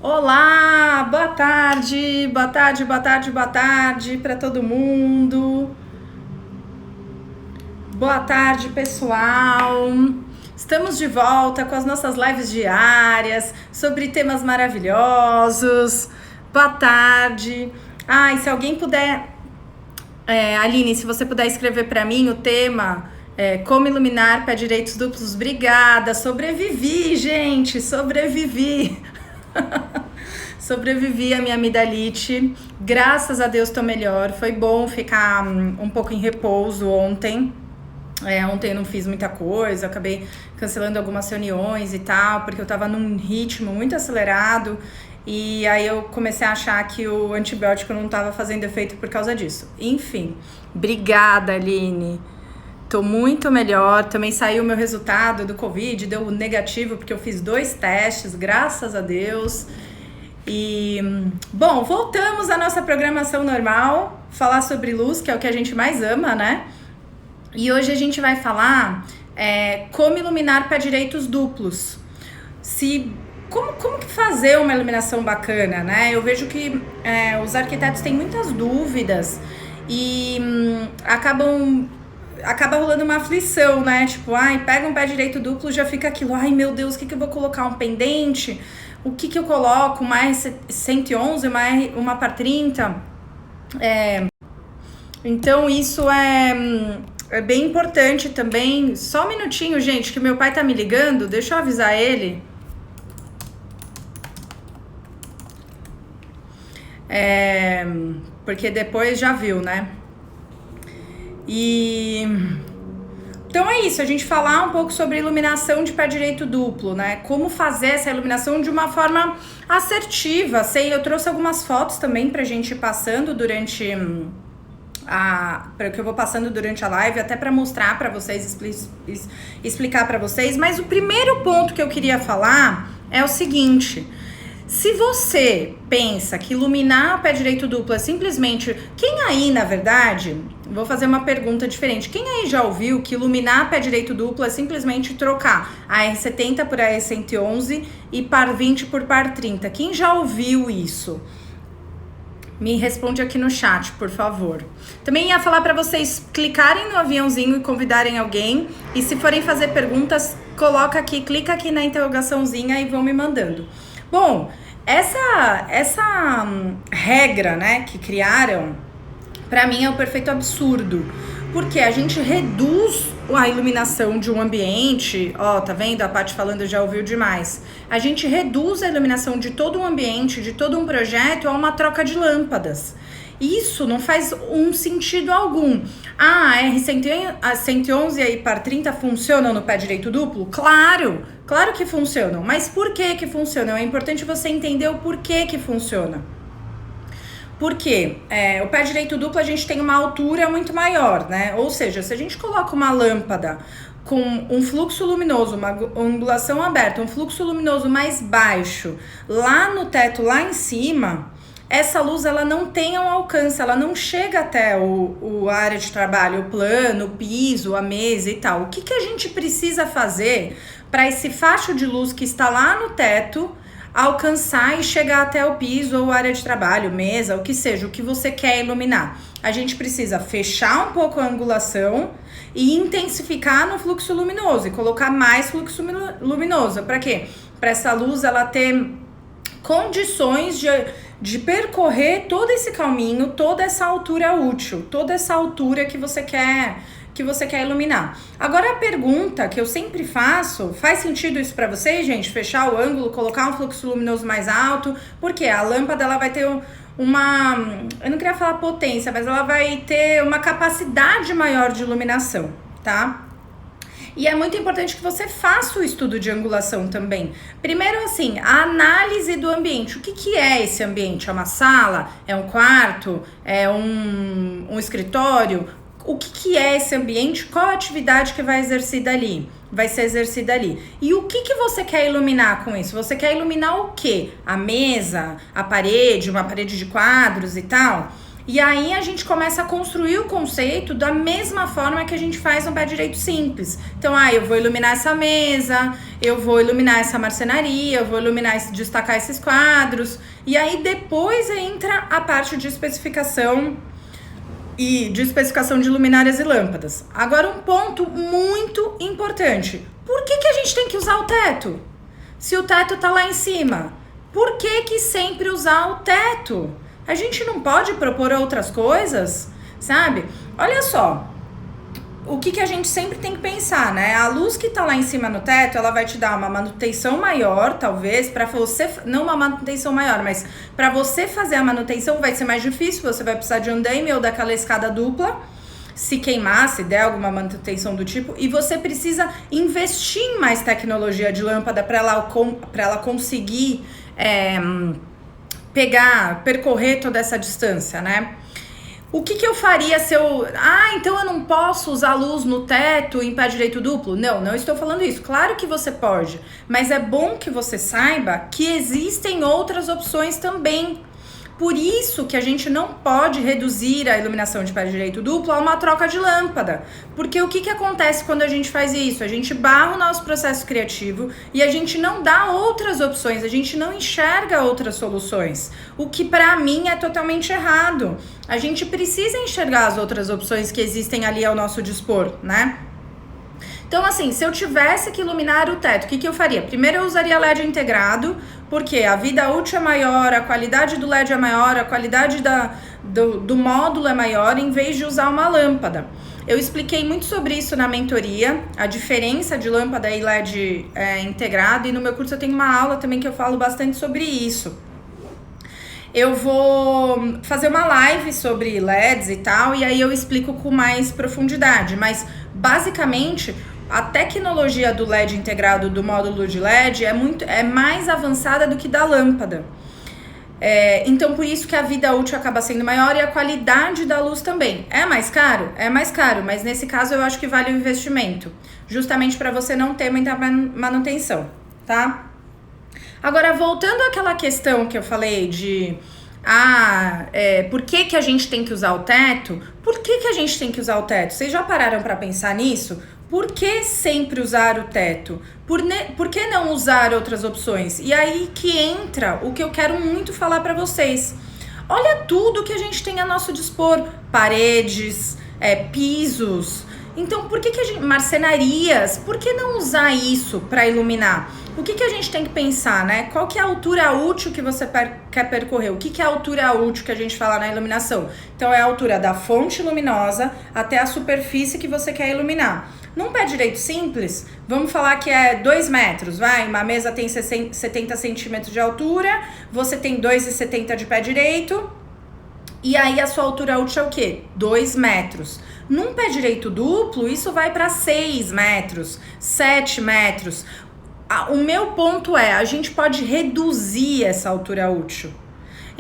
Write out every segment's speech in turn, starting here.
Olá, boa tarde para todo mundo. Boa tarde, pessoal. Estamos de volta com as nossas lives diárias sobre temas maravilhosos. Boa tarde. E se alguém puder, Aline, se você puder escrever para mim o tema, como iluminar pé direitos duplos. Obrigada. Sobrevivi, gente, sobrevivi. Sobrevivi à minha amidalite, graças a Deus tô melhor. Foi bom ficar um pouco em repouso ontem. Ontem eu não fiz muita coisa, acabei cancelando algumas reuniões e tal, porque eu tava num ritmo muito acelerado. E aí eu comecei a achar que o antibiótico não tava fazendo efeito por causa disso. Enfim, obrigada, Aline. Tô muito melhor. Também saiu o meu resultado do Covid, deu negativo, porque eu fiz 2 testes, graças a Deus. E, bom, voltamos à nossa programação normal, falar sobre luz, que é o que a gente mais ama, né? E hoje a gente vai falar como iluminar pé direitos duplos. Como que fazer uma iluminação bacana, né? Eu vejo que os arquitetos têm muitas dúvidas e acaba rolando uma aflição, né? Tipo, pega um pé direito duplo, já fica aquilo, meu Deus, o que eu vou colocar? Um pendente? O que eu coloco? Mais 111, mais uma par 30? Então isso é bem importante também. Só um minutinho, gente, que meu pai tá me ligando. Deixa eu avisar ele. Porque depois já viu, né? Então é isso, a gente falar um pouco sobre iluminação de pé direito duplo, né? Como fazer essa iluminação de uma forma assertiva. Eu trouxe algumas fotos também pra gente ir passando durante que eu vou passando durante a live, até para mostrar para vocês, explicar para vocês. Mas o primeiro ponto que eu queria falar é o seguinte: se você pensa que iluminar o pé direito duplo é simplesmente... Quem aí, na verdade, vou fazer uma pergunta diferente. Quem aí já ouviu que iluminar pé direito duplo é simplesmente trocar a R70 por a R111 e par 20 por par 30? Quem já ouviu isso? Me responde aqui no chat, por favor. Também ia falar para vocês clicarem no aviãozinho e convidarem alguém. E se forem fazer perguntas, clica aqui na interrogaçãozinha e vão me mandando. Bom, essa regra, né, que criaram, para mim é o perfeito absurdo. Porque a gente reduz a iluminação de um ambiente. Tá vendo? A Paty falando já ouviu demais. A gente reduz a iluminação de todo um ambiente, de todo um projeto, a uma troca de lâmpadas. Isso não faz sentido algum. A R111 e a par 30 funcionam no pé direito duplo? Claro que funcionam. Mas por que funcionam? É importante você entender o porquê que funciona. Porque o pé direito duplo a gente tem uma altura muito maior, né? Ou seja, se a gente coloca uma lâmpada com um fluxo luminoso, uma angulação aberta, um fluxo luminoso mais baixo, lá no teto, lá em cima, essa luz ela não tem um alcance, ela não chega até a área de trabalho, o plano, o piso, a mesa e tal. O que a gente precisa fazer para esse facho de luz que está lá no teto alcançar e chegar até o piso ou área de trabalho, mesa, o que seja, o que você quer iluminar? A gente precisa fechar um pouco a angulação e intensificar no fluxo luminoso e colocar mais fluxo luminoso. Para quê? Para essa luz ela ter condições de percorrer todo esse caminho, toda essa altura útil, toda essa altura que você quer iluminar. Agora a pergunta que eu sempre faço: faz sentido isso para vocês, gente? Fechar o ângulo, colocar um fluxo luminoso mais alto? Porque a lâmpada ela vai ter eu não queria falar potência, mas ela vai ter uma capacidade maior de iluminação, tá? E é muito importante que você faça o estudo de angulação também. Primeiro, assim, a análise do ambiente. O que é esse ambiente? É uma sala? É um quarto? É um escritório? O que é esse ambiente? Qual a atividade que vai ser exercida ali? E o que você quer iluminar com isso? Você quer iluminar o quê? A mesa, a parede, uma parede de quadros e tal? E aí a gente começa a construir o conceito da mesma forma que a gente faz no pé direito simples. Então, eu vou iluminar essa mesa, eu vou iluminar essa marcenaria, eu vou iluminar, destacar esses quadros. E aí depois entra a parte de especificação de luminárias e lâmpadas. Agora, um ponto muito importante. Por que a gente tem que usar o teto? Se o teto tá lá em cima, por que sempre usar o teto? A gente não pode propor outras coisas, sabe? Olha só, o que a gente sempre tem que pensar, né? A luz que tá lá em cima no teto, ela vai te dar uma manutenção maior, talvez, para você, não uma manutenção maior, mas para você fazer a manutenção vai ser mais difícil, você vai precisar de andaime ou daquela escada dupla, se queimar, se der alguma manutenção do tipo, e você precisa investir em mais tecnologia de lâmpada para ela conseguir percorrer toda essa distância, né? O que eu faria se eu... então eu não posso usar luz no teto em pé direito duplo? Não estou falando isso. Claro que você pode, mas é bom que você saiba que existem outras opções também. Por isso que a gente não pode reduzir a iluminação de pé direito duplo a uma troca de lâmpada. Porque o que acontece quando a gente faz isso? A gente barra o nosso processo criativo e a gente não dá outras opções, a gente não enxerga outras soluções. O que pra mim é totalmente errado. A gente precisa enxergar as outras opções que existem ali ao nosso dispor, né? Então, assim, se eu tivesse que iluminar o teto, o que eu faria? Primeiro eu usaria LED integrado, porque a vida útil é maior, a qualidade do LED é maior, a qualidade do módulo é maior, em vez de usar uma lâmpada. Eu expliquei muito sobre isso na mentoria, a diferença de lâmpada e LED integrado, e no meu curso eu tenho uma aula também que eu falo bastante sobre isso. Eu vou fazer uma live sobre LEDs e tal, e aí eu explico com mais profundidade, mas basicamente a tecnologia do LED integrado do módulo de LED é mais avançada do que da lâmpada. Então por isso que a vida útil acaba sendo maior e a qualidade da luz também. É mais caro? É mais caro, mas nesse caso eu acho que vale o investimento, justamente para você não ter muita manutenção, tá? Agora, voltando àquela questão que eu falei de por que a gente tem que usar o teto? Por que a gente tem que usar o teto? Vocês já pararam para pensar nisso? Por que sempre usar o teto? Por que não usar outras opções? E aí que entra o que eu quero muito falar para vocês. Olha tudo que a gente tem a nosso dispor. Paredes, pisos. Então, por que a gente... marcenarias, por que não usar isso para iluminar? O que a gente tem que pensar, né? Qual que é a altura útil que você quer percorrer? O que é a altura útil que a gente fala na iluminação? Então, é a altura da fonte luminosa até a superfície que você quer iluminar. Num pé direito simples, vamos falar que é 2 metros, vai? Uma mesa tem 70 centímetros de altura, você tem 2,70 de pé direito, e aí a sua altura útil é o quê? 2 metros. Num pé direito duplo, isso vai para 6 metros, 7 metros. O meu ponto a gente pode reduzir essa altura útil.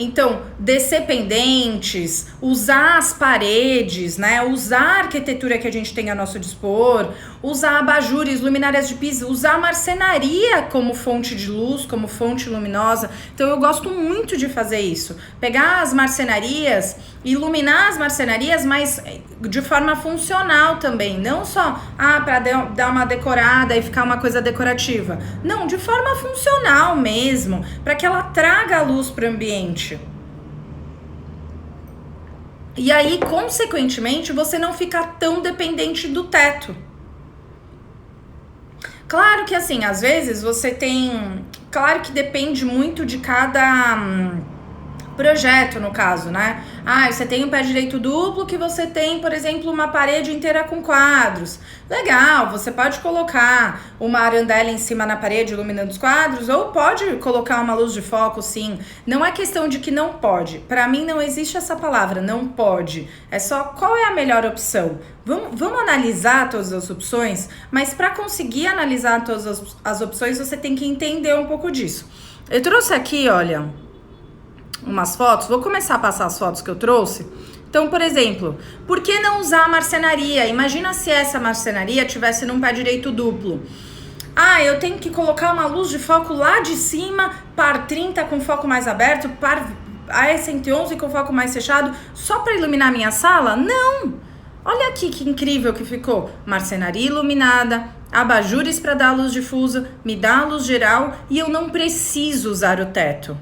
Então, descer pendentes, usar as paredes, né? Usar a arquitetura que a gente tem a nosso dispor, usar abajures, luminárias de piso, usar a marcenaria como fonte de luz, como fonte luminosa. Então, eu gosto muito de fazer isso. Pegar as marcenarias, iluminar as marcenarias, mas de forma funcional também. Não só, para dar uma decorada e ficar uma coisa decorativa. Não, de forma funcional mesmo, para que ela traga a luz para o ambiente. E aí, consequentemente, você não fica tão dependente do teto. Claro que assim, às vezes você tem... Claro que depende muito de cada projeto, no caso, né? Você tem um pé direito duplo que você tem, por exemplo, uma parede inteira com quadros. Legal, você pode colocar uma arandela em cima na parede iluminando os quadros, ou pode colocar uma luz de foco, sim. Não é questão de que não pode. Para mim não existe essa palavra, não pode. É só qual é a melhor opção. Vamos analisar todas as opções, mas para conseguir analisar todas as opções, você tem que entender um pouco disso. Eu trouxe aqui, olha, umas fotos. Vou começar a passar as fotos que eu trouxe. Então, por exemplo, por que não usar a marcenaria? Imagina se essa marcenaria tivesse num pé direito duplo. Eu tenho que colocar uma luz de foco lá de cima, par 30 com foco mais aberto, par AE111 com foco mais fechado só para iluminar minha sala? Não! Olha aqui que incrível que ficou. Marcenaria iluminada, abajures para dar luz difusa, me dá a luz geral e eu não preciso usar o teto.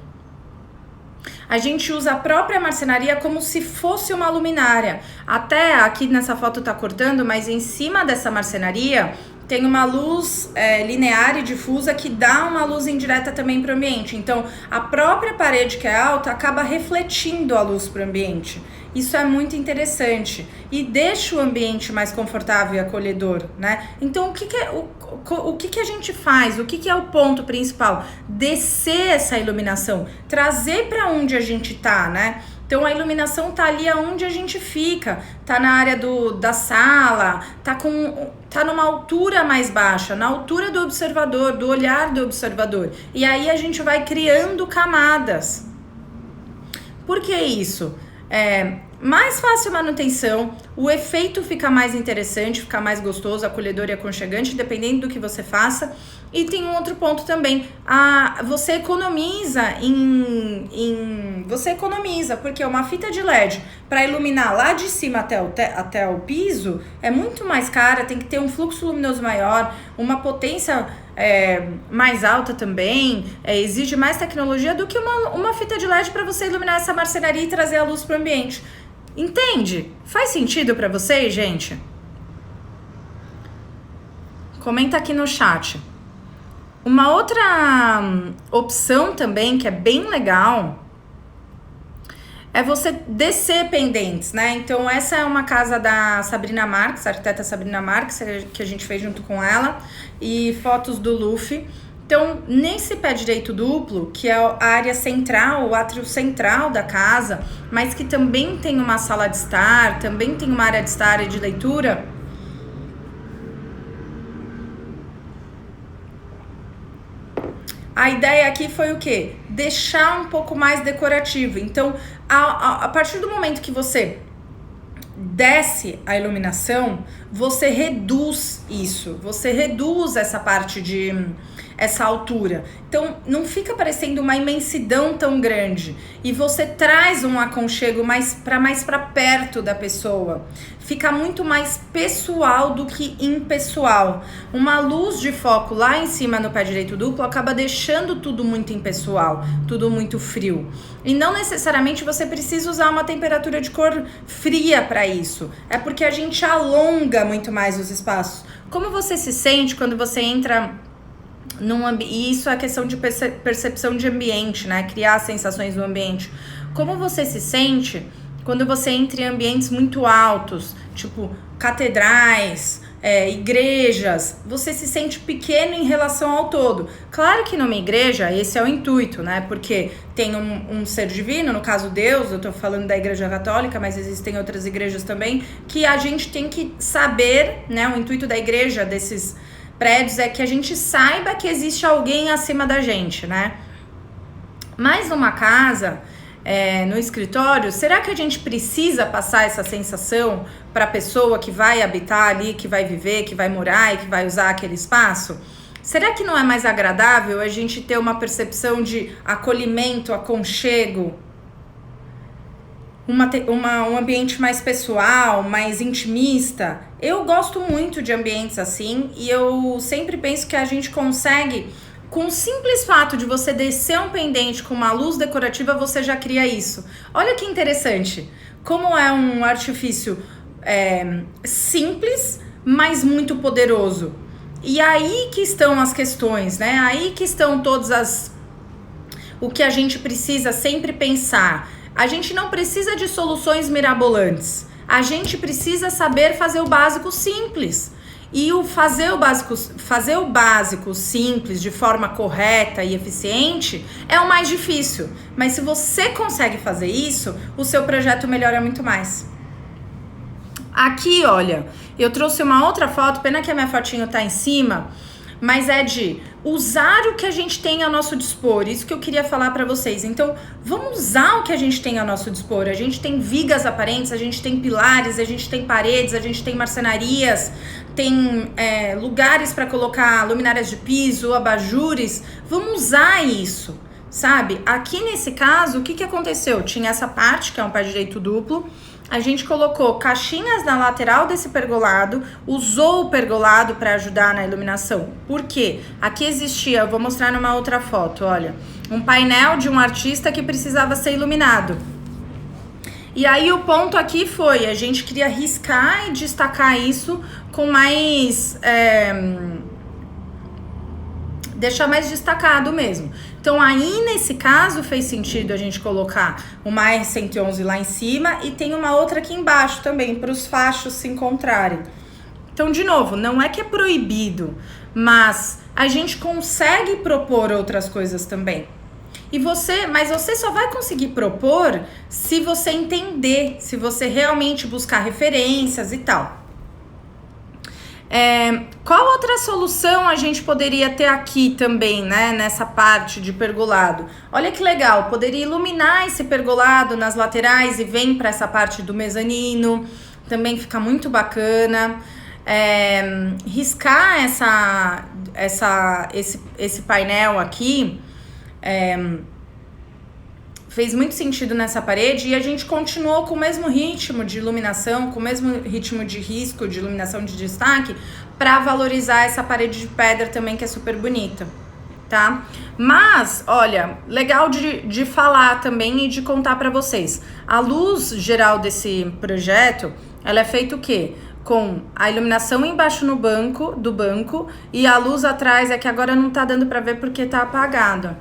A gente usa a própria marcenaria como se fosse uma luminária. Até aqui nessa foto tá cortando, mas em cima dessa marcenaria tem uma luz linear e difusa que dá uma luz indireta também para o ambiente. Então, a própria parede que é alta acaba refletindo a luz para o ambiente. Isso é muito interessante e deixa o ambiente mais confortável e acolhedor, né? Então, o que a gente faz? O que é o ponto principal? Descer essa iluminação, trazer para onde a gente tá, né? Então a iluminação tá ali aonde a gente fica, tá na área da sala, tá numa altura mais baixa, na altura do observador, do olhar do observador. E aí a gente vai criando camadas. Por que isso? Mais fácil manutenção, o efeito fica mais interessante, fica mais gostoso, acolhedor e aconchegante, dependendo do que você faça. E tem um outro ponto também, você economiza porque uma fita de LED para iluminar lá de cima até o piso é muito mais cara, tem que ter um fluxo luminoso maior, uma potência mais alta também, exige mais tecnologia do que uma fita de LED para você iluminar essa marcenaria e trazer a luz para o ambiente. Entende? Faz sentido para vocês, gente? Comenta aqui no chat. Uma outra opção também que é bem legal é você descer pendentes, né? Então essa é uma casa da Sabrina Marques, a arquiteta Sabrina Marques, que a gente fez junto com ela, e fotos do Luffy. Então, nesse pé direito duplo, que é a área central, o átrio central da casa, mas que também tem uma sala de estar, também tem uma área de estar e de leitura, a ideia aqui foi o quê? Deixar um pouco mais decorativo. Então, a partir do momento que você desce a iluminação, você reduz isso, você reduz essa parte essa altura. Então, não fica parecendo uma imensidão tão grande. E você traz um aconchego mais para perto da pessoa. Fica muito mais pessoal do que impessoal. Uma luz de foco lá em cima no pé direito duplo acaba deixando tudo muito impessoal, tudo muito frio. E não necessariamente você precisa usar uma temperatura de cor fria para isso. É porque a gente alonga muito mais os espaços. Como você se sente quando você entra e isso é questão de percepção de ambiente, né? Criar sensações no ambiente. Como você se sente quando você entra em ambientes muito altos, tipo catedrais, igrejas? Você se sente pequeno em relação ao todo. Claro que numa igreja, esse é o intuito, né? Porque tem um ser divino, no caso Deus, eu tô falando da igreja católica, mas existem outras igrejas também, que a gente tem que saber, né? O intuito da igreja, desses prédios, é que a gente saiba que existe alguém acima da gente, né? Mas numa casa, no escritório, será que a gente precisa passar essa sensação para a pessoa que vai habitar ali, que vai viver, que vai morar e que vai usar aquele espaço? Será que não é mais agradável a gente ter uma percepção de acolhimento, aconchego, um ambiente mais pessoal, mais intimista? Eu gosto muito de ambientes assim e eu sempre penso que a gente consegue, com o simples fato de você descer um pendente com uma luz decorativa, você já cria isso. Olha que interessante, como é um artifício simples, mas muito poderoso. E aí que estão as questões, né? Aí que estão o que a gente precisa sempre pensar. A gente não precisa de soluções mirabolantes. A gente precisa saber fazer o básico simples. E fazer o básico simples de forma correta e eficiente é o mais difícil. Mas se você consegue fazer isso, o seu projeto melhora muito mais. Aqui, olha, eu trouxe uma outra foto, pena que a minha fotinho tá em cima, mas é de usar o que a gente tem ao nosso dispor. Isso que eu queria falar para vocês. Então, vamos usar o que a gente tem ao nosso dispor. A gente tem vigas aparentes, a gente tem pilares, a gente tem paredes, a gente tem marcenarias, tem lugares para colocar luminárias de piso, abajures. Vamos usar isso. sabe? Aqui nesse caso, o que aconteceu? Tinha essa parte, que é um pé direito duplo, a gente colocou caixinhas na lateral desse pergolado, usou o pergolado para ajudar na iluminação. Por quê? Aqui existia, eu vou mostrar numa outra foto, olha, um painel de um artista que precisava ser iluminado. E aí o ponto aqui foi, a gente queria riscar e destacar isso com mais... deixar mais destacado mesmo. Então aí nesse caso fez sentido a gente colocar uma R111 lá em cima e tem uma outra aqui embaixo também, para os fachos se encontrarem. Então, de novo, não é que é proibido, mas a gente consegue propor outras coisas também. Mas você só vai conseguir propor se você entender, se você realmente buscar referências e tal. Qual outra solução a gente poderia ter aqui também, né, nessa parte de pergolado? Olha que legal, poderia iluminar esse pergolado nas laterais e vem para essa parte do mezanino, também fica muito bacana. Riscar esse painel aqui fez muito sentido nessa parede e a gente continuou com o mesmo ritmo de iluminação, com o mesmo ritmo de risco, de iluminação de destaque, para valorizar essa parede de pedra também, que é super bonita, tá? Mas, olha, legal de falar também e de contar para vocês. A luz geral desse projeto, ela é feita o quê? Com a iluminação embaixo do banco e a luz atrás, é que agora não tá dando para ver porque tá apagado.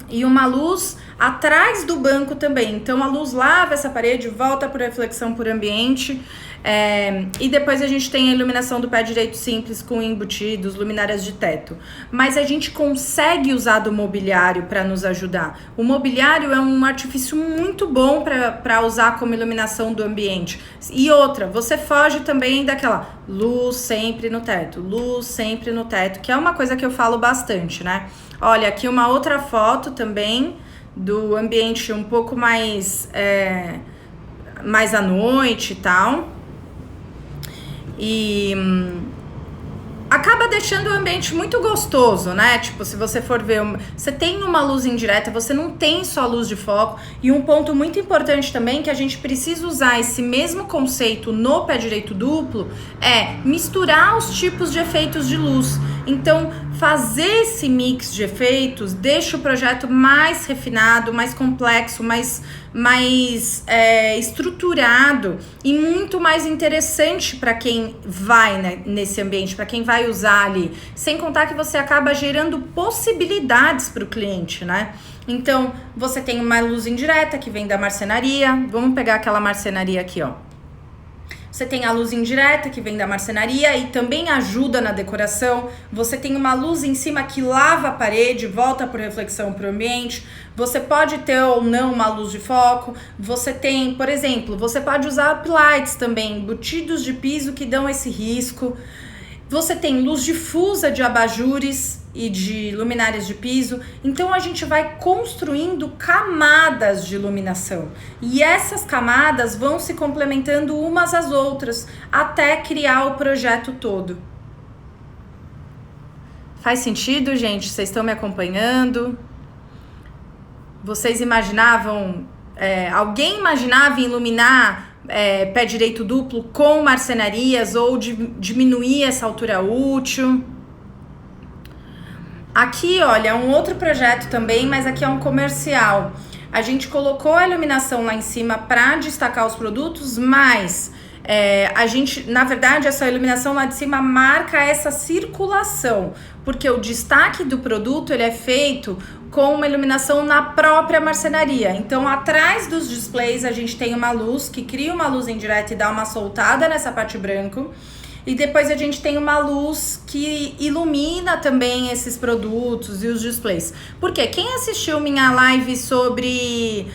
E uma luz atrás do banco também. Então a luz lava essa parede, volta por reflexão por ambiente. E depois a gente tem a iluminação do pé direito simples com embutidos, luminárias de teto. Mas a gente consegue usar do mobiliário para nos ajudar. O mobiliário é um artifício muito bom para usar como iluminação do ambiente. E outra, você foge também daquela luz sempre no teto, que é uma coisa que eu falo bastante, né? Olha, aqui uma outra foto também do ambiente um pouco mais à noite e tal. E acaba deixando o ambiente muito gostoso, né? Tipo, se você for ver, você tem uma luz indireta, você não tem só luz de foco. E um ponto muito importante também, que a gente precisa usar esse mesmo conceito no pé direito duplo, é misturar os tipos de efeitos de luz. Então, fazer esse mix de efeitos deixa o projeto mais refinado, mais complexo, mais estruturado e muito mais interessante para quem vai, né, nesse ambiente, para quem vai usar ali. Sem contar que você acaba gerando possibilidades para o cliente, né? Então, você tem uma luz indireta que vem da marcenaria. Vamos pegar aquela marcenaria aqui, ó. Você tem a luz indireta que vem da marcenaria e também ajuda na decoração. Você tem uma luz em cima que lava a parede, volta por reflexão para o ambiente. Você pode ter ou não uma luz de foco. Você tem, por exemplo, você pode usar uplights também, embutidos de piso que dão esse risco. Você tem luz difusa de abajures e de luminárias de piso. Então a gente vai construindo camadas de iluminação. E essas camadas vão se complementando umas às outras até criar o projeto todo. Faz sentido, gente? Vocês estão me acompanhando? Vocês imaginavam... alguém imaginava iluminar pé direito duplo com marcenarias ou diminuir essa altura útil? Aqui, olha, um outro projeto também, mas aqui é um comercial. A gente colocou a iluminação lá em cima para destacar os produtos, mas a gente, na verdade, essa iluminação lá de cima marca essa circulação, porque o destaque do produto ele é feito com uma iluminação na própria marcenaria. Então, atrás dos displays, a gente tem uma luz que cria uma luz indireta e dá uma soltada nessa parte branca. E depois a gente tem uma luz que ilumina também esses produtos e os displays. Porque quem assistiu minha live sobre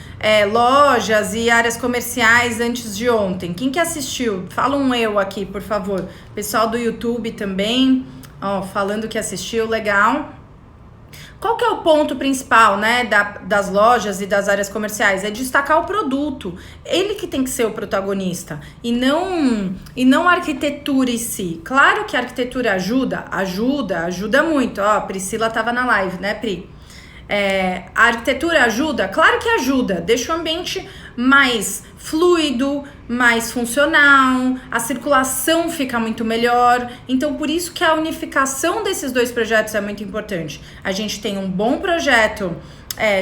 lojas e áreas comerciais antes de ontem? Quem que assistiu? Fala um eu aqui, por favor. Pessoal do YouTube também, ó, falando que assistiu, legal. Qual que é o ponto principal, né, das lojas e das áreas comerciais? É destacar o produto. Ele que tem que ser o protagonista e não a arquitetura em si. Claro que a arquitetura ajuda muito. Ó, a Priscila tava na live, né, Pri? A arquitetura ajuda? Claro que ajuda, deixa o ambiente mais fluido, mais funcional, a circulação fica muito melhor. Então, por isso que a unificação desses dois projetos é muito importante. A gente tem um bom projeto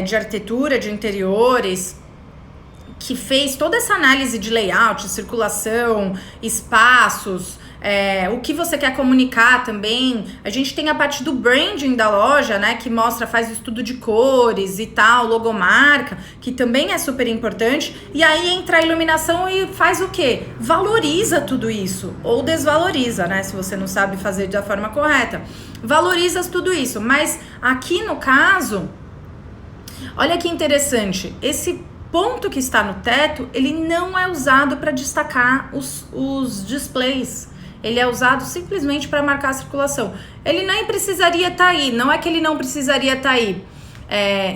de arquitetura, de interiores, que fez toda essa análise de layout, circulação, espaços, o que você quer comunicar também. A gente tem a parte do branding da loja, né, que faz o estudo de cores e tal, logomarca, que também é super importante. E aí entra a iluminação e faz o quê? Valoriza tudo isso, ou desvaloriza, né, se você não sabe fazer da forma correta. Valoriza tudo isso, mas aqui no caso, olha que interessante, esse ponto que está no teto, ele não é usado para destacar os displays. Ele é usado simplesmente para marcar a circulação. Ele nem precisaria estar aí, não é que ele não precisaria estar aí.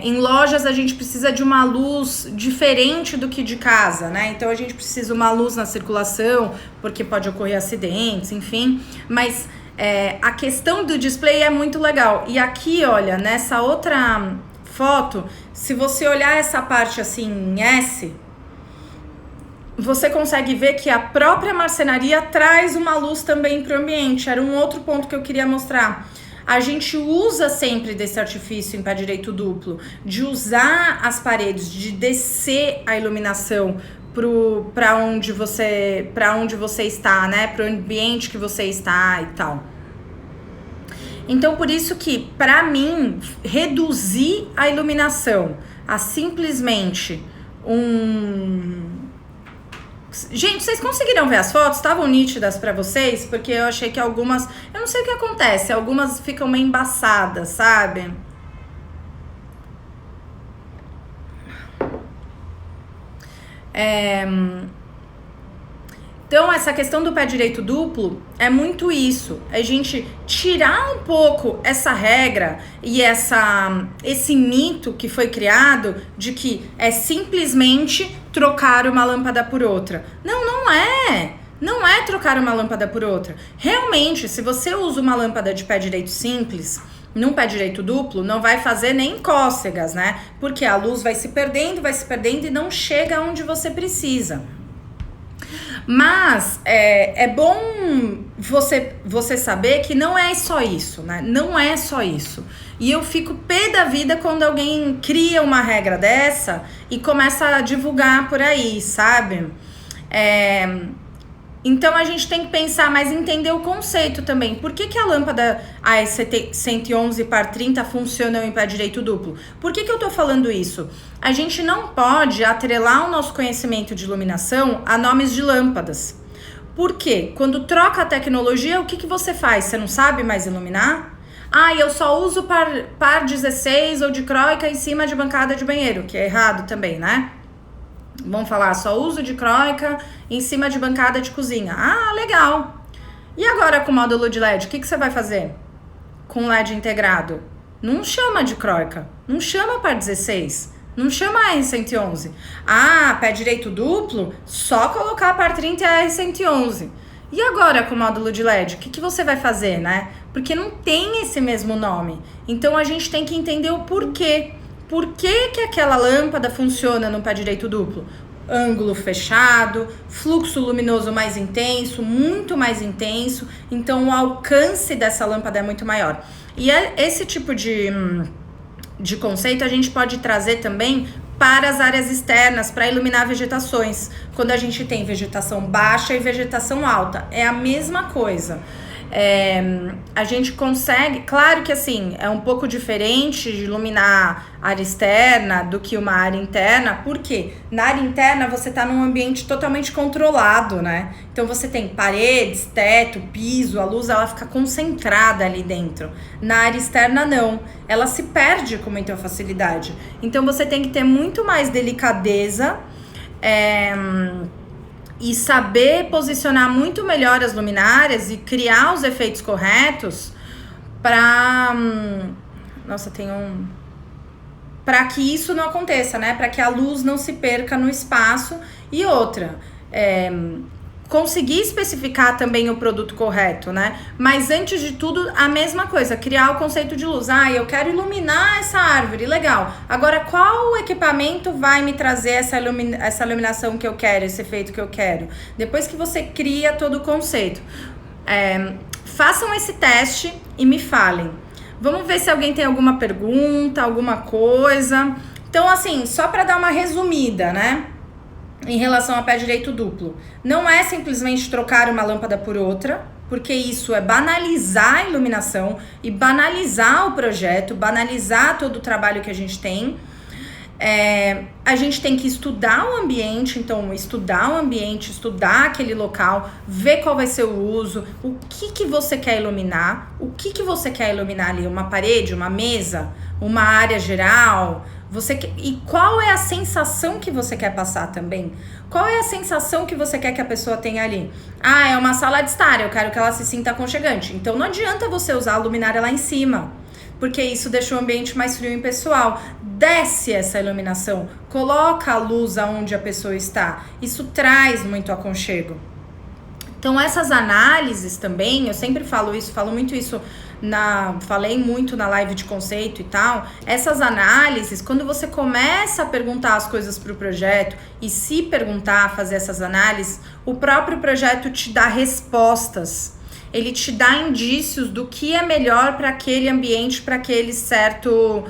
Em lojas a gente precisa de uma luz diferente do que de casa, né? Então a gente precisa de uma luz na circulação, porque pode ocorrer acidentes, enfim. Mas a questão do display é muito legal. E aqui, olha, nessa outra foto, se você olhar essa parte assim em S, você consegue ver que a própria marcenaria traz uma luz também para o ambiente. Era um outro ponto que eu queria mostrar. A gente usa sempre desse artifício em pé direito duplo, de usar as paredes, de descer a iluminação para onde você está, né? Para o ambiente que você está e tal. Então, por isso que, para mim, reduzir a iluminação a simplesmente Gente, vocês conseguiram ver as fotos? Estavam nítidas para vocês? Porque eu achei que algumas... Eu não sei o que acontece, algumas ficam meio embaçadas, sabe? Então, essa questão do pé direito duplo é muito isso. A gente tirar um pouco essa regra e esse mito que foi criado de que é simplesmente trocar uma lâmpada por outra. Não, não é. Não é trocar uma lâmpada por outra. Realmente, se você usa uma lâmpada de pé direito simples, num pé direito duplo, não vai fazer nem cócegas, né? Porque a luz vai se perdendo e não chega onde você precisa. Mas é bom você saber que não é só isso, né? Não é só isso. E eu fico pé da vida quando alguém cria uma regra dessa e começa a divulgar por aí, sabe? Então a gente tem que pensar, mas entender o conceito também. Por que a lâmpada AS111 par 30 funciona em pé direito duplo? Por que eu tô falando isso? A gente não pode atrelar o nosso conhecimento de iluminação a nomes de lâmpadas. Por quê? Quando troca a tecnologia, o que você faz? Você não sabe mais iluminar? Eu só uso par 16 ou dicróica em cima de bancada de banheiro, que é errado também, né? Vamos falar, só uso dicróica em cima de bancada de cozinha. Legal. E agora com o módulo de LED, o que você vai fazer com LED integrado? Não chama dicróica, não chama par 16, não chama R111. Pé direito duplo, só colocar par 30 e R111. E agora com o módulo de LED, o que você vai fazer, né? Porque não tem esse mesmo nome. Então a gente tem que entender o porquê. Por que aquela lâmpada funciona no pé direito duplo? Ângulo fechado, fluxo luminoso mais intenso, muito mais intenso. Então o alcance dessa lâmpada é muito maior. E esse tipo de conceito a gente pode trazer também para as áreas externas, para iluminar vegetações. Quando a gente tem vegetação baixa e vegetação alta, é a mesma coisa. A gente consegue, claro que assim, é um pouco diferente de iluminar área externa do que uma área interna, porque na área interna você está num ambiente totalmente controlado, né? Então você tem paredes, teto, piso, a luz ela fica concentrada ali dentro. Na área externa não, ela se perde com muita facilidade. Então você tem que ter muito mais delicadeza, e saber posicionar muito melhor as luminárias e criar os efeitos corretos para para que isso não aconteça, né? Para que a luz não se perca no espaço. E outra, conseguir especificar também o produto correto, né? Mas antes de tudo, a mesma coisa, criar o conceito de luz. Ah, eu quero iluminar essa árvore, legal. Agora, qual equipamento vai me trazer essa iluminação que eu quero, esse efeito que eu quero? Depois que você cria todo o conceito. Façam esse teste e me falem. Vamos ver se alguém tem alguma pergunta, alguma coisa. Então, assim, só para dar uma resumida, né? Em relação ao pé direito duplo. Não é simplesmente trocar uma lâmpada por outra, porque isso é banalizar a iluminação e banalizar o projeto, banalizar todo o trabalho que a gente tem. A gente tem que estudar o ambiente, então estudar o ambiente, estudar aquele local, ver qual vai ser o uso, o que você quer iluminar, o que você quer iluminar ali, uma parede, uma mesa, uma área geral, e qual é a sensação que você quer passar também? Qual é a sensação que você quer que a pessoa tenha ali? Ah, é uma sala de estar, eu quero que ela se sinta aconchegante. Então não adianta você usar a luminária lá em cima, porque isso deixa o ambiente mais frio e impessoal. Desce essa iluminação, coloca a luz aonde a pessoa está. Isso traz muito aconchego. Então essas análises também, eu sempre falo isso, falo muito isso, falei muito na live de conceito e tal. Essas análises, quando você começa a perguntar as coisas para o projeto e se perguntar, fazer essas análises, o próprio projeto te dá respostas. Ele te dá indícios do que é melhor para aquele ambiente, para aquele certo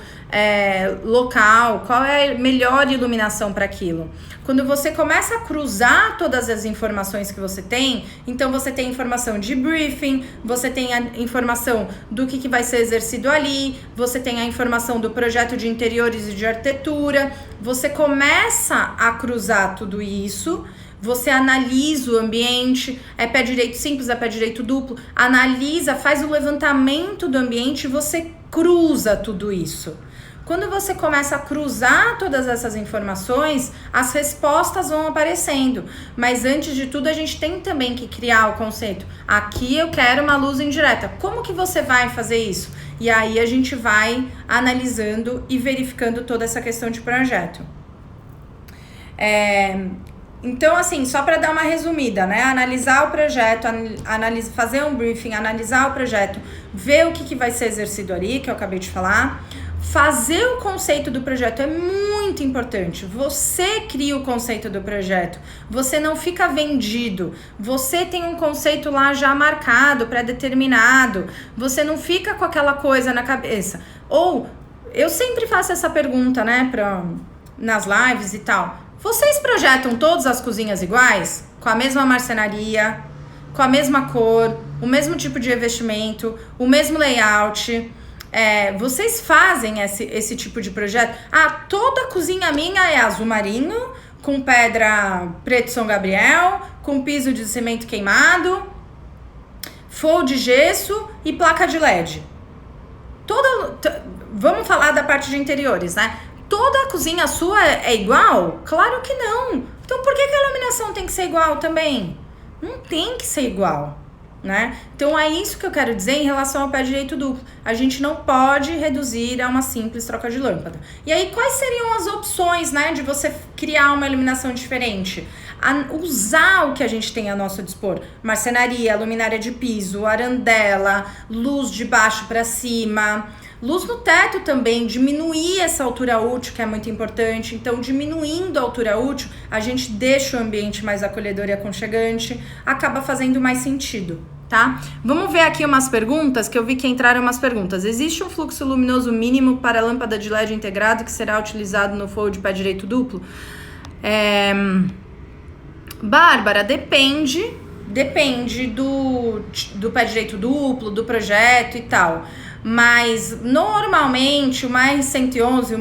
local, qual é a melhor iluminação para aquilo. Quando você começa a cruzar todas as informações que você tem, então você tem informação de briefing, você tem a informação do que vai ser exercido ali, você tem a informação do projeto de interiores e de arquitetura, você começa a cruzar tudo isso. Você analisa o ambiente, é pé direito simples, é pé direito duplo, analisa, faz o levantamento do ambiente e você cruza tudo isso. Quando você começa a cruzar todas essas informações, as respostas vão aparecendo. Mas antes de tudo, a gente tem também que criar o conceito. Aqui eu quero uma luz indireta. Como que você vai fazer isso? E aí a gente vai analisando e verificando toda essa questão de projeto. Então, assim, só para dar uma resumida, né? Analisar o projeto, fazer um briefing, analisar o projeto, ver o que vai ser exercido ali, que eu acabei de falar. Fazer o conceito do projeto é muito importante. Você cria o conceito do projeto. Você não fica vendido. Você tem um conceito lá já marcado, pré-determinado. Você não fica com aquela coisa na cabeça. Ou, eu sempre faço essa pergunta, né, nas lives e tal. Vocês projetam todas as cozinhas iguais? Com a mesma marcenaria, com a mesma cor, o mesmo tipo de revestimento, o mesmo layout? Vocês fazem esse tipo de projeto? Ah, toda a cozinha minha é azul marinho, com pedra preto São Gabriel, com piso de cimento queimado, forro de gesso e placa de LED. Vamos falar da parte de interiores, né? Toda a cozinha sua é igual? Claro que não. Então por que a iluminação tem que ser igual também? Não tem que ser igual, né? Então é isso que eu quero dizer em relação ao pé direito duplo. A gente não pode reduzir a uma simples troca de lâmpada. E aí quais seriam as opções, né, de você criar uma iluminação diferente? Usar o que a gente tem a nosso dispor. Marcenaria, luminária de piso, arandela, luz de baixo para cima, luz no teto também, diminuir essa altura útil, que é muito importante. Então, diminuindo a altura útil, a gente deixa o ambiente mais acolhedor e aconchegante, acaba fazendo mais sentido, tá? Vamos ver aqui umas perguntas, que eu vi que entraram umas perguntas. Existe um fluxo luminoso mínimo para a lâmpada de LED integrado que será utilizado no forro de pé direito duplo? Bárbara, depende do pé direito duplo, do projeto e tal. Mas, normalmente, o mais 111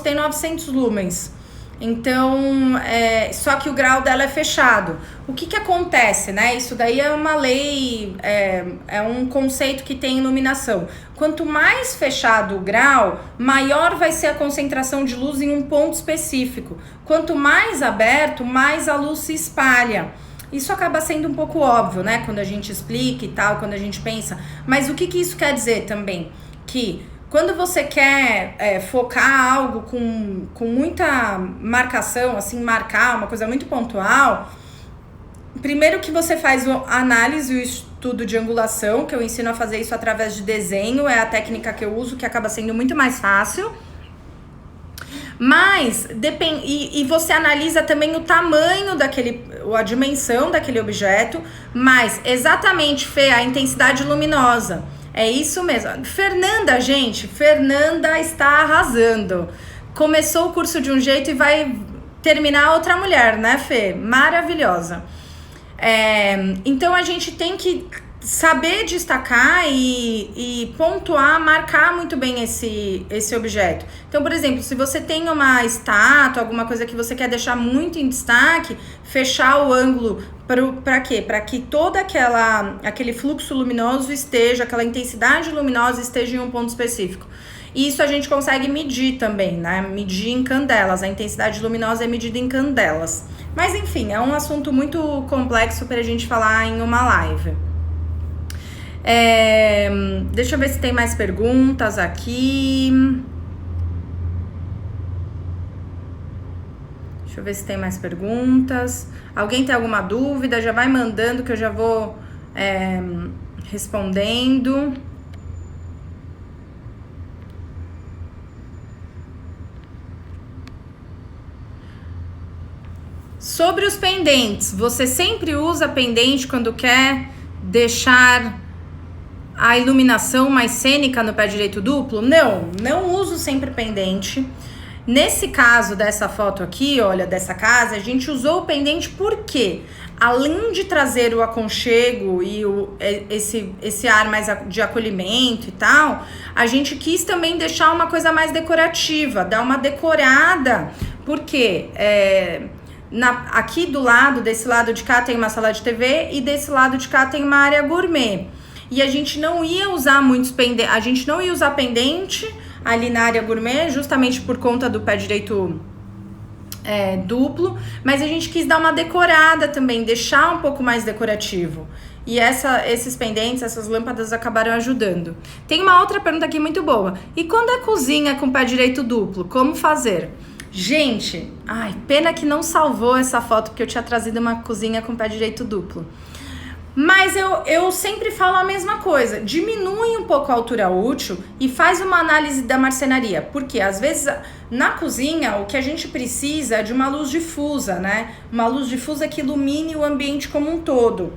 tem 900 lumens. Então, só que o grau dela é fechado. O que acontece, né? Isso daí é uma lei, é um conceito que tem iluminação. Quanto mais fechado o grau, maior vai ser a concentração de luz em um ponto específico. Quanto mais aberto, mais a luz se espalha. Isso acaba sendo um pouco óbvio, né? Quando a gente explica e tal, quando a gente pensa. Mas o que isso quer dizer também? Que quando você quer focar algo com muita marcação, assim, marcar uma coisa muito pontual, primeiro que você faz a análise, o estudo de angulação, que eu ensino a fazer isso através de desenho, é a técnica que eu uso, que acaba sendo muito mais fácil. Mas, e você analisa também o tamanho a dimensão daquele objeto, mas exatamente, Fê, a intensidade luminosa. É isso mesmo. Fernanda está arrasando. Começou o curso de um jeito e vai terminar outra mulher, né, Fê? Maravilhosa. Então, a gente tem que saber destacar e pontuar, marcar muito bem esse objeto. Então, por exemplo, se você tem uma estátua, alguma coisa que você quer deixar muito em destaque, fechar o ângulo para quê? Para que todo aquele fluxo luminoso esteja, aquela intensidade luminosa esteja em um ponto específico. E isso a gente consegue medir também, né? Medir em candelas. A intensidade luminosa é medida em candelas. Mas, enfim, é um assunto muito complexo para a gente falar em uma live. Deixa eu ver se tem mais perguntas aqui. Deixa eu ver se tem mais perguntas. Alguém tem alguma dúvida? Já vai mandando que eu já vou respondendo. Sobre os pendentes, você sempre usa pendente quando quer deixar a iluminação mais cênica no pé direito duplo? Não uso sempre pendente. Nesse caso dessa foto aqui, olha, dessa casa, a gente usou o pendente porque, além de trazer o aconchego e esse ar mais de acolhimento e tal, a gente quis também deixar uma coisa mais decorativa, dar uma decorada, porque aqui do lado, desse lado de cá tem uma sala de TV e desse lado de cá tem uma área gourmet. E a gente não ia usar muitos pendentes, a gente não ia usar pendente ali na área gourmet, justamente por conta do pé direito duplo, mas a gente quis dar uma decorada também, deixar um pouco mais decorativo. E esses pendentes, essas lâmpadas acabaram ajudando. Tem uma outra pergunta aqui muito boa. E quando é cozinha com pé direito duplo, como fazer? Gente, pena que não salvou essa foto, porque eu tinha trazido uma cozinha com pé direito duplo. Mas eu sempre falo a mesma coisa, diminui um pouco a altura útil e faz uma análise da marcenaria, porque às vezes na cozinha o que a gente precisa é de uma luz difusa, né? Uma luz difusa que ilumine o ambiente como um todo.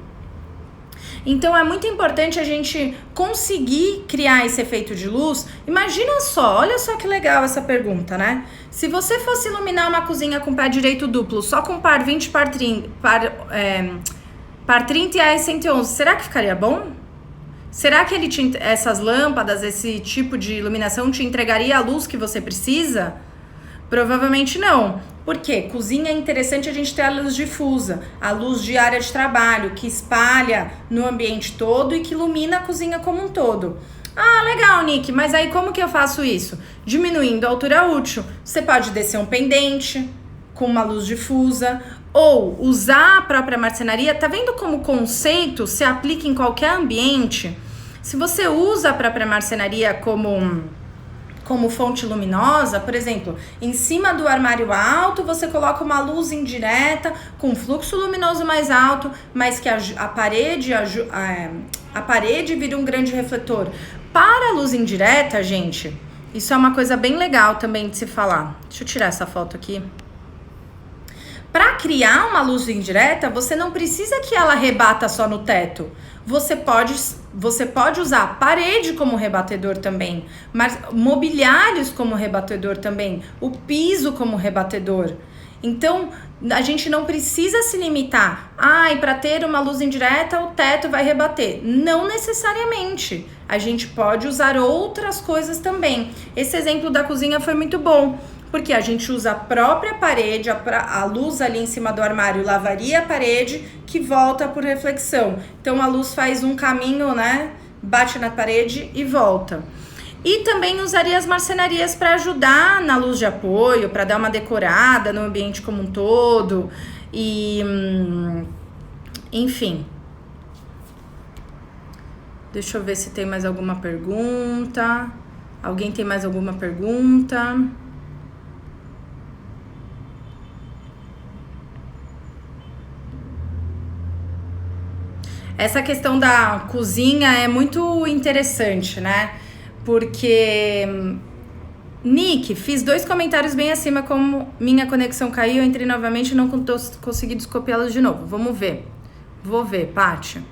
Então é muito importante a gente conseguir criar esse efeito de luz. Imagina só, olha só que legal essa pergunta, né? Se você fosse iluminar uma cozinha com pé direito duplo, só com par 20, par 30, par 30 e AE111, será que ficaria bom? Será que essas lâmpadas, esse tipo de iluminação te entregaria a luz que você precisa? Provavelmente não. Por quê? Cozinha é interessante a gente ter a luz difusa, a luz de área de trabalho, que espalha no ambiente todo e que ilumina a cozinha como um todo. Ah, legal, Nick, mas aí como que eu faço isso? Diminuindo a altura útil. Você pode descer um pendente com uma luz difusa, ou usar a própria marcenaria. Tá vendo como o conceito se aplica em qualquer ambiente? Se você usa a própria marcenaria como fonte luminosa, por exemplo, em cima do armário alto, você coloca uma luz indireta com fluxo luminoso mais alto, mas que a parede vira um grande refletor. Para a luz indireta, gente, isso é uma coisa bem legal também de se falar. Deixa eu tirar essa foto aqui. Para criar uma luz indireta, você não precisa que ela rebata só no teto. Você pode usar a parede como rebatedor também, mas mobiliários como rebatedor também, o piso como rebatedor. Então, a gente não precisa se limitar. Para ter uma luz indireta, o teto vai rebater. Não necessariamente. A gente pode usar outras coisas também. Esse exemplo da cozinha foi muito bom, porque a gente usa a própria parede, a luz ali em cima do armário lavaria a parede, que volta por reflexão. Então, a luz faz um caminho, né? Bate na parede e volta. E também usaria as marcenarias para ajudar na luz de apoio, para dar uma decorada no ambiente como um todo. E, enfim. Deixa eu ver se tem mais alguma pergunta. Alguém tem mais alguma pergunta? Essa questão da cozinha é muito interessante, né? Porque, Nick, fiz 2 comentários bem acima, como minha conexão caiu, entrei novamente e não consegui descopiá-los de novo. Vamos ver. Vou ver, Paty.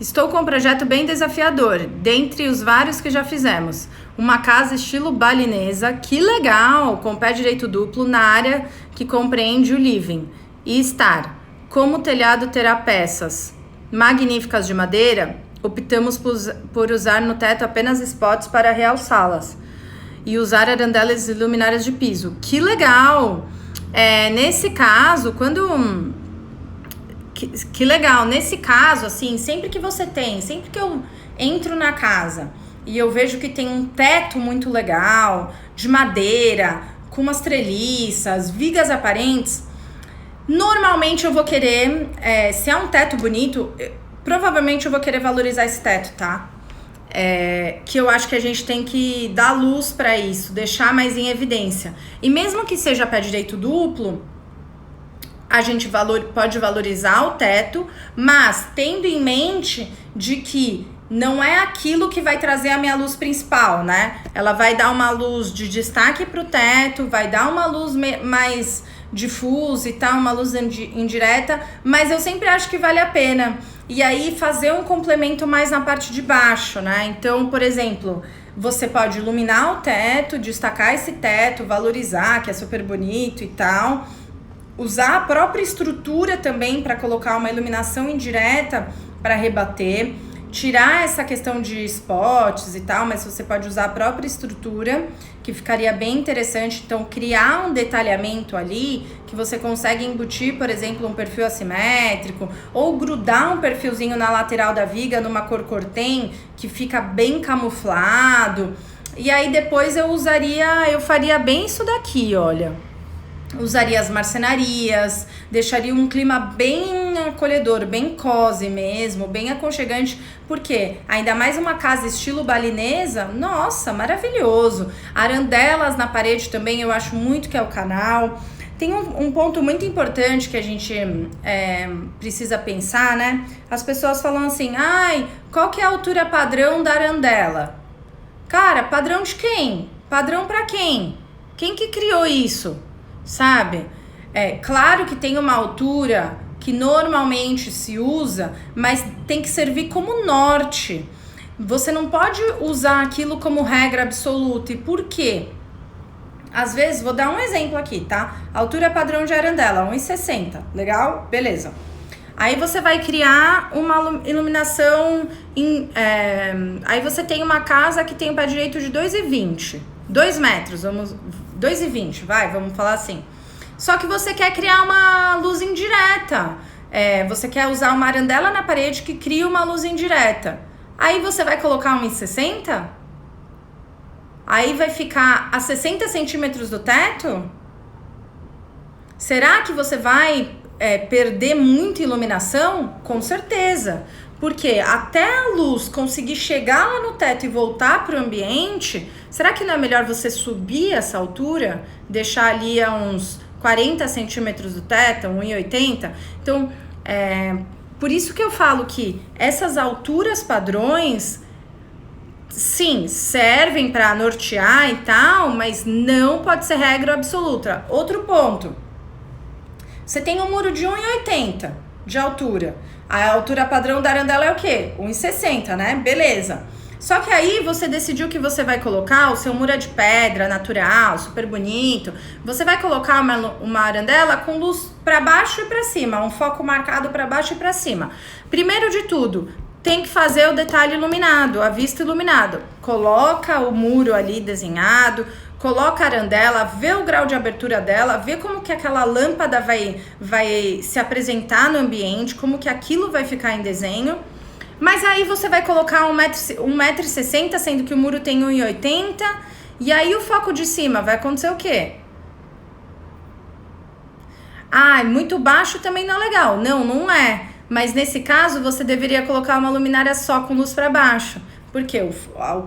Estou com um projeto bem desafiador, dentre os vários que já fizemos. Uma casa estilo balinesa, que legal, com pé direito duplo na área que compreende o living. E estar. Como o telhado terá peças magníficas de madeira, optamos por usar no teto apenas spots para realçá-las. E usar arandelas e luminárias de piso. Que legal! Nesse caso, Que legal, nesse caso, assim, sempre que eu entro na casa e eu vejo que tem um teto muito legal, de madeira, com umas treliças, vigas aparentes, normalmente eu vou querer, se é um teto bonito, provavelmente eu vou querer valorizar esse teto, tá? Que eu acho que a gente tem que dar luz pra isso, deixar mais em evidência. E mesmo que seja pé direito duplo, a gente pode valorizar o teto, mas tendo em mente de que não é aquilo que vai trazer a minha luz principal, né? Ela vai dar uma luz de destaque pro teto, vai dar uma luz mais difusa e tal, uma luz indireta, mas eu sempre acho que vale a pena. E aí fazer um complemento mais na parte de baixo, né? Então, por exemplo, você pode iluminar o teto, destacar esse teto, valorizar, que é super bonito e tal. Usar a própria estrutura também para colocar uma iluminação indireta para rebater, tirar essa questão de spots e tal, mas você pode usar a própria estrutura, que ficaria bem interessante. Então, criar um detalhamento ali, que você consegue embutir, por exemplo, um perfil assimétrico, ou grudar um perfilzinho na lateral da viga numa cor cortem, que fica bem camuflado. E aí depois eu faria bem isso daqui, olha. Usaria as marcenarias, deixaria um clima bem acolhedor, bem cozy mesmo, bem aconchegante, porque ainda mais uma casa estilo balinesa, nossa, maravilhoso. Arandelas na parede também, eu acho muito que é o canal. Tem um ponto muito importante que a gente precisa pensar, né? As pessoas falam assim, qual que é a altura padrão da arandela? Cara, padrão de quem? Padrão pra quem? Quem que criou isso? Sabe? Claro que tem uma altura que normalmente se usa, mas tem que servir como norte. Você não pode usar aquilo como regra absoluta. E por quê? Às vezes, vou dar um exemplo aqui, tá? Altura padrão de arandela, 1,60. Legal? Beleza. Aí você vai criar uma iluminação. Aí você tem uma casa que tem o pé direito de 2,20. 2 metros, 2,20, vamos falar assim. Só que você quer criar uma luz indireta. Você quer usar uma arandela na parede que cria uma luz indireta. Aí você vai colocar 1,60? Aí vai ficar a 60 centímetros do teto? Será que você vai perder muita iluminação? Com certeza. Porque até a luz conseguir chegar lá no teto e voltar para o ambiente, será que não é melhor você subir essa altura? Deixar ali a uns 40 centímetros do teto, 1,80? Então, por isso que eu falo que essas alturas padrões, sim, servem para nortear e tal, mas não pode ser regra absoluta. Outro ponto. Você tem um muro de 1,80 de altura. A altura padrão da arandela é o quê? 1,60, né? Beleza. Só que aí você decidiu que você vai colocar, o seu muro é de pedra, natural, super bonito. Você vai colocar uma arandela com luz para baixo e para cima, um foco marcado para baixo e para cima. Primeiro de tudo, tem que fazer o detalhe iluminado, a vista iluminada. Coloca o muro ali desenhado, coloca a arandela, vê o grau de abertura dela, vê como que aquela lâmpada vai se apresentar no ambiente, como que aquilo vai ficar em desenho. Mas aí você vai colocar 1,60 m, sendo que o muro tem 1,80 m, e aí o foco de cima vai acontecer o quê? Muito baixo também não é legal. Não é. Mas nesse caso você deveria colocar uma luminária só com luz para baixo. Porque o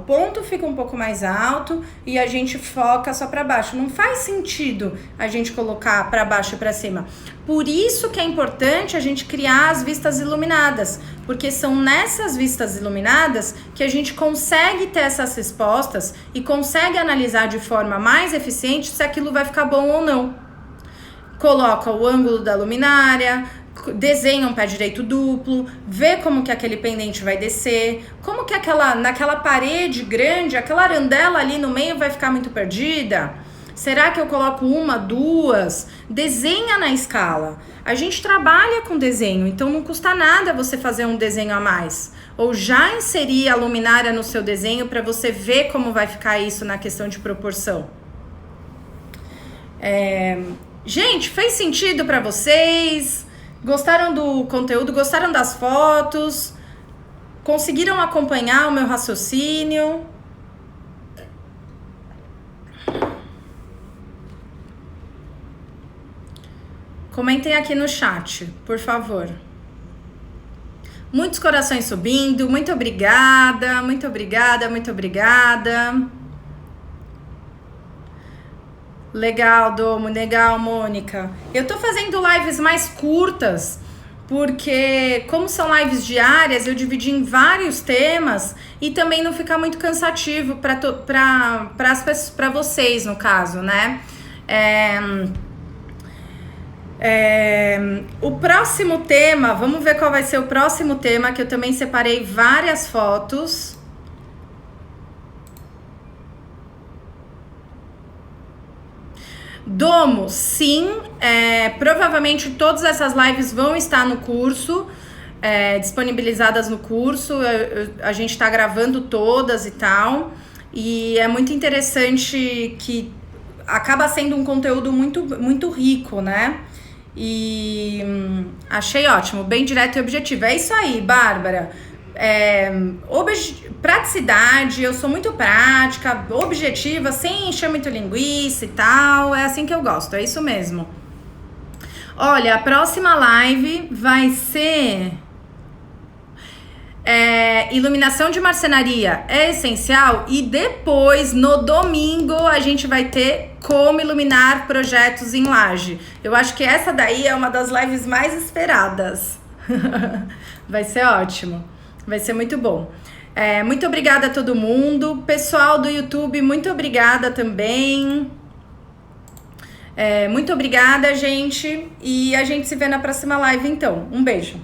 ponto fica um pouco mais alto e a gente foca só para baixo. Não faz sentido a gente colocar para baixo e para cima. Por isso que é importante a gente criar as vistas iluminadas, porque são nessas vistas iluminadas que a gente consegue ter essas respostas e consegue analisar de forma mais eficiente se aquilo vai ficar bom ou não. Coloca o ângulo da luminária, desenha um pé direito duplo, vê como que aquele pendente vai descer, como que naquela parede grande, aquela arandela ali no meio vai ficar muito perdida. Será que eu coloco uma, duas? Desenha na escala. A gente trabalha com desenho, então não custa nada você fazer um desenho a mais. Ou já inserir a luminária no seu desenho para você ver como vai ficar isso na questão de proporção. Gente, fez sentido para vocês? Gostaram do conteúdo? Gostaram das fotos? Conseguiram acompanhar o meu raciocínio? Comentem aqui no chat, por favor. Muitos corações subindo. Muito obrigada, muito obrigada, muito obrigada. Legal, Domo, legal, Mônica. Eu tô fazendo lives mais curtas, porque como são lives diárias, eu dividi em vários temas e também não fica muito cansativo para vocês, no caso, né? O próximo tema, vamos ver qual vai ser o próximo tema, que eu também separei várias fotos. Domo, sim, provavelmente todas essas lives vão estar no curso, disponibilizadas no curso, a gente tá gravando todas e tal, e é muito interessante que acaba sendo um conteúdo muito, muito rico, né? E achei ótimo, bem direto e objetivo. É isso aí, Bárbara. Praticidade, eu sou muito prática, objetiva, sem encher muito linguiça e tal. É assim que eu gosto, é isso mesmo. Olha, a próxima live vai ser iluminação de marcenaria é essencial, e depois, no domingo, a gente vai ter como iluminar projetos em laje. Eu acho que essa daí é uma das lives mais esperadas. Vai ser ótimo. Vai ser muito bom. Muito obrigada a todo mundo. Pessoal do YouTube, muito obrigada também. Muito obrigada, gente. E a gente se vê na próxima live, então. Um beijo.